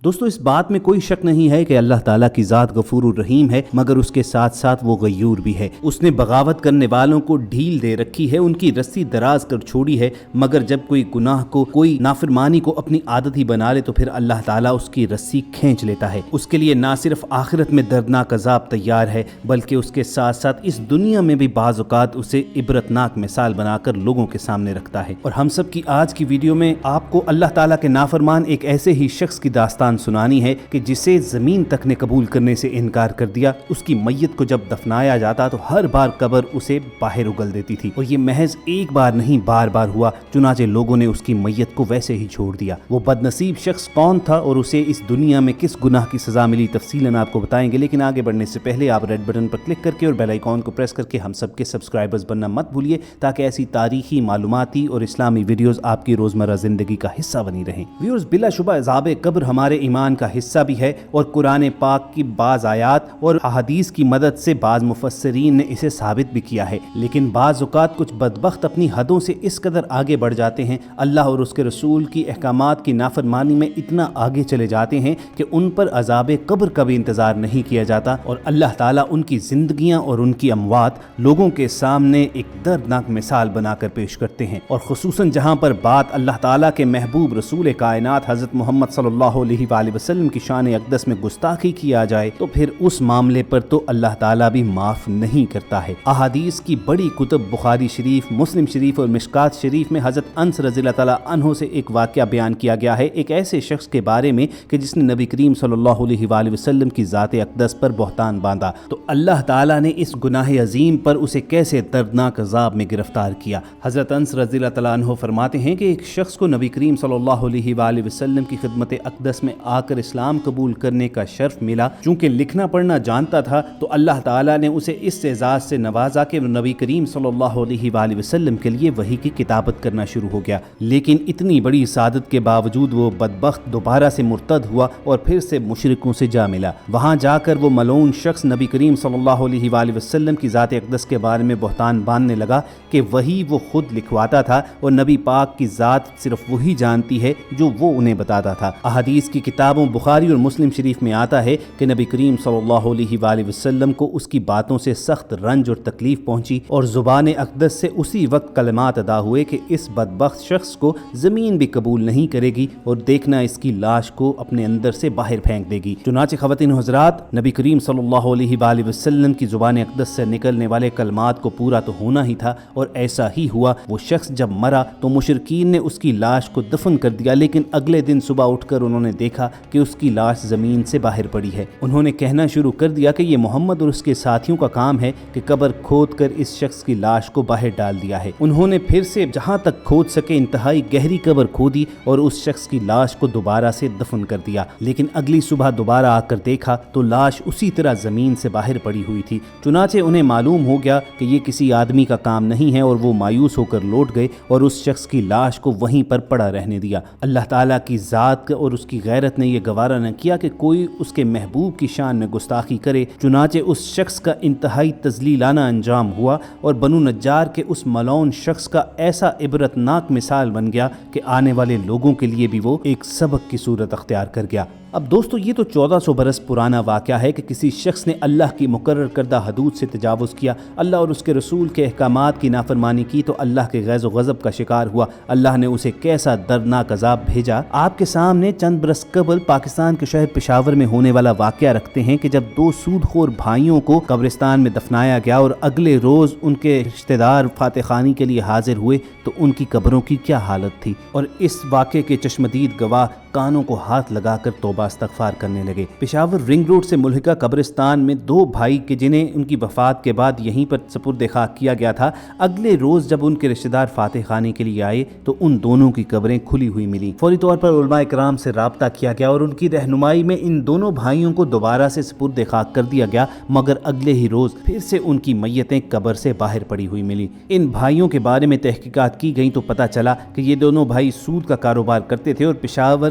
دوستو اس بات میں کوئی شک نہیں ہے کہ اللہ تعالیٰ کی ذات غفور الرحیم ہے، مگر اس کے ساتھ ساتھ وہ غیور بھی ہے۔ اس نے بغاوت کرنے والوں کو ڈھیل دے رکھی ہے، ان کی رسی دراز کر چھوڑی ہے، مگر جب کوئی گناہ کو، کوئی نافرمانی کو اپنی عادت ہی بنا لے تو پھر اللہ تعالیٰ اس کی رسی کھینچ لیتا ہے۔ اس کے لیے نہ صرف آخرت میں دردناک عذاب تیار ہے، بلکہ اس کے ساتھ ساتھ اس دنیا میں بھی بعض اوقات اسے عبرتناک مثال بنا کر لوگوں کے سامنے رکھتا ہے۔ اور ہم سب کی آج کی ویڈیو میں آپ کو اللہ تعالیٰ کے نافرمان ایک ایسے ہی شخص کی داستان سنانی ہے کہ جسے زمین تک نے قبول کرنے سے انکار کر دیا۔ اس کی میت کو جب دفنایا جاتا تو ہر بار قبر اسے باہر اگل دیتی تھی، اور یہ محض ایک بار نہیں بار بار ہوا، چنانچہ لوگوں نے اس کی میت کو ویسے ہی چھوڑ دیا۔ وہ بد نصیب شخص کون تھا اور اسے اس دنیا میں کس گناہ کی سزا ملی، تفصیلاً آپ کو بتائیں گے، لیکن آگے بڑھنے سے پہلے آپ ریڈ بٹن پر کلک کر کے اور بیل آئیکن کو پریس کر کے ہم سب کے سبسکرائبرز بننا مت بھولیے، تاکہ ایسی تاریخی، معلوماتی اور اسلامی ویڈیوز آپ کی روزمرہ زندگی کا حصہ بنی رہیں۔ ویورز، بلا شبہ عذاب قبر ہمارے ایمان کا حصہ بھی ہے، اور قرآن پاک کی بعض آیات اور احادیث کی مدد سے بعض مفسرین نے اسے ثابت بھی کیا ہے، لیکن بعض اوقات کچھ بدبخت اپنی حدوں سے اس قدر آگے بڑھ جاتے ہیں، اللہ اور اس کے رسول کی احکامات کی نافرمانی میں اتنا آگے چلے جاتے ہیں کہ ان پر عذاب قبر کا بھی انتظار نہیں کیا جاتا، اور اللہ تعالیٰ ان کی زندگیاں اور ان کی اموات لوگوں کے سامنے ایک دردناک مثال بنا کر پیش کرتے ہیں۔ اور خصوصاً جہاں پر بات اللہ تعالیٰ کے محبوب رسول کائنات حضرت محمد صلی اللہ علیہ وآلہ وسلم کی شان اقدس میں گستاخی کیا جائے تو پھر اس معاملے پر تو اللہ تعالیٰ بھی معاف نہیں کرتا ہے۔ احادیث کی بڑی کتب بخاری شریف، مسلم شریف اور مشکات شریف میں حضرت انس رضی اللہ تعالیٰ عنہ سے ایک واقعہ بیان کیا گیا ہے، ایک ایسے شخص کے بارے میں کہ جس نے نبی کریم صلی اللہ علیہ وآلہ وسلم کی ذات اقدس پر بہتان باندھا، تو اللہ تعالیٰ نے اس گناہ عظیم پر اسے کیسے دردناک عذاب میں گرفتار کیا۔ حضرت انس رضی اللہ تعالیٰ عنہ فرماتے ہیں کہ ایک شخص کو نبی کریم صلی اللہ علیہ وآلہ وسلم کی خدمت اقدس میں آ کر اسلام قبول کرنے کا شرف ملا۔ چونکہ لکھنا پڑھنا جانتا تھا تو اللہ تعالیٰ نے اسے اس اعزاز سے نوازا کہ نبی کریم صلی اللہ علیہ وآلہ وسلم کے لیے وحی کی کتابت کرنا شروع ہو گیا، لیکن اتنی بڑی سعادت کے باوجود وہ بدبخت دوبارہ سے مرتد ہوا اور پھر سے مشرکوں سے جا ملا۔ وہاں جا کر وہ ملعون شخص نبی کریم صلی اللہ علیہ وآلہ وسلم کی ذات اقدس کے بارے میں بہتان باندھنے لگا کہ وہی وہ خود لکھواتا تھا، اور نبی پاک کی ذات صرف وہی جانتی ہے جو وہ انہیں بتاتا تھا۔ احادیث کی کتابوں بخاری اور مسلم شریف میں آتا ہے کہ نبی کریم صلی اللہ علیہ وآلہ وسلم کو اس کی باتوں سے سخت رنج اور تکلیف پہنچی، اور زبان اقدس سے اسی وقت کلمات ادا ہوئے کہ اس بدبخت شخص کو زمین بھی قبول نہیں کرے گی، اور دیکھنا اس کی لاش کو اپنے اندر سے باہر پھینک دے گی۔ چنانچہ خواتین و حضرات، نبی کریم صلی اللہ علیہ وآلہ وسلم کی زبان اقدس سے نکلنے والے کلمات کو پورا تو ہونا ہی تھا، اور ایسا ہی ہوا۔ وہ شخص جب مرا تو مشرکین نے اس کی لاش کو دفن کر دیا، لیکن اگلے دن صبح اٹھ کر انہوں نے دیکھا کہ اس کی لاش زمین سے باہر پڑی ہے۔ انہوں نے کہنا شروع کر دیا کہ یہ محمد اور اس کے ساتھیوں کا کام ہے کہ قبر کھود کر اس شخص کی لاش کو باہر ڈال دیا ہے۔ انہوں نے پھر سے جہاں تک کھود سکے انتہائی گہری قبر کھودی اور اس شخص کی لاش کو دوبارہ سے دفن کر دیا، لیکن اگلی صبح دوبارہ آ کر دیکھا تو لاش اسی طرح زمین سے باہر پڑی ہوئی تھی۔ چنانچہ انہیں معلوم ہو گیا کہ یہ کسی آدمی کا کام نہیں ہے، اور وہ مایوس ہو کر لوٹ گئے اور اس شخص کی لاش کو وہیں پر پڑا رہنے دیا۔ اللہ تعالیٰ کی ذات اور اس کی غیرت نے یہ گوارا نہ کیا کہ کوئی اس کے محبوب کی شان میں گستاخی کرے، چنانچہ اس شخص کا انتہائی تذلیلانہ انجام ہوا، اور بنو نجار کے اس ملعون شخص کا ایسا عبرتناک مثال بن گیا کہ آنے والے لوگوں کے لیے بھی وہ ایک سبق کی صورت اختیار کر گیا۔ اب دوستو، یہ تو 1400 برس پرانا واقعہ ہے کہ کسی شخص نے اللہ کی مقرر کردہ حدود سے تجاوز کیا، اللہ اور اس کے رسول کے احکامات کی نافرمانی کی تو اللہ کے غیظ و غضب کا شکار ہوا۔ اللہ نے اسے کیسا دردناک عذاب بھیجا۔ آپ کے سامنے چند برس قبل پاکستان کے شہر پشاور میں ہونے والا واقعہ رکھتے ہیں کہ جب 2 سود خور بھائیوں کو قبرستان میں دفنایا گیا اور اگلے روز ان کے رشتہ دار فاتح خانی کے لیے حاضر ہوئے تو ان کی قبروں کی کیا حالت تھی، اور اس واقعے کے چشمدید گواہ کانوں کو ہاتھ لگا کر توبہ استغفار کرنے لگے۔ پشاور رنگ روڈ سے ملحقہ قبرستان میں 2 بھائی کے جنہیں ان کی وفات کے بعد یہیں پر سپرد خاک کیا گیا تھا، اگلے روز جب ان کے رشتہ دار فاتح خانے کے لیے آئے تو ان دونوں کی قبریں کھلی ہوئی ملی۔ فوری طور پر علماء کرام سے رابطہ کیا گیا اور ان کی رہنمائی میں ان دونوں بھائیوں کو دوبارہ سے سپرد خاک کر دیا گیا، مگر اگلے ہی روز پھر سے ان کی میتیں قبر سے باہر پڑی ہوئی ملی۔ ان بھائیوں کے بارے میں تحقیقات کی گئیں تو پتہ چلا کہ یہ دونوں بھائی سود کا کاروبار کرتے تھے اور پشاور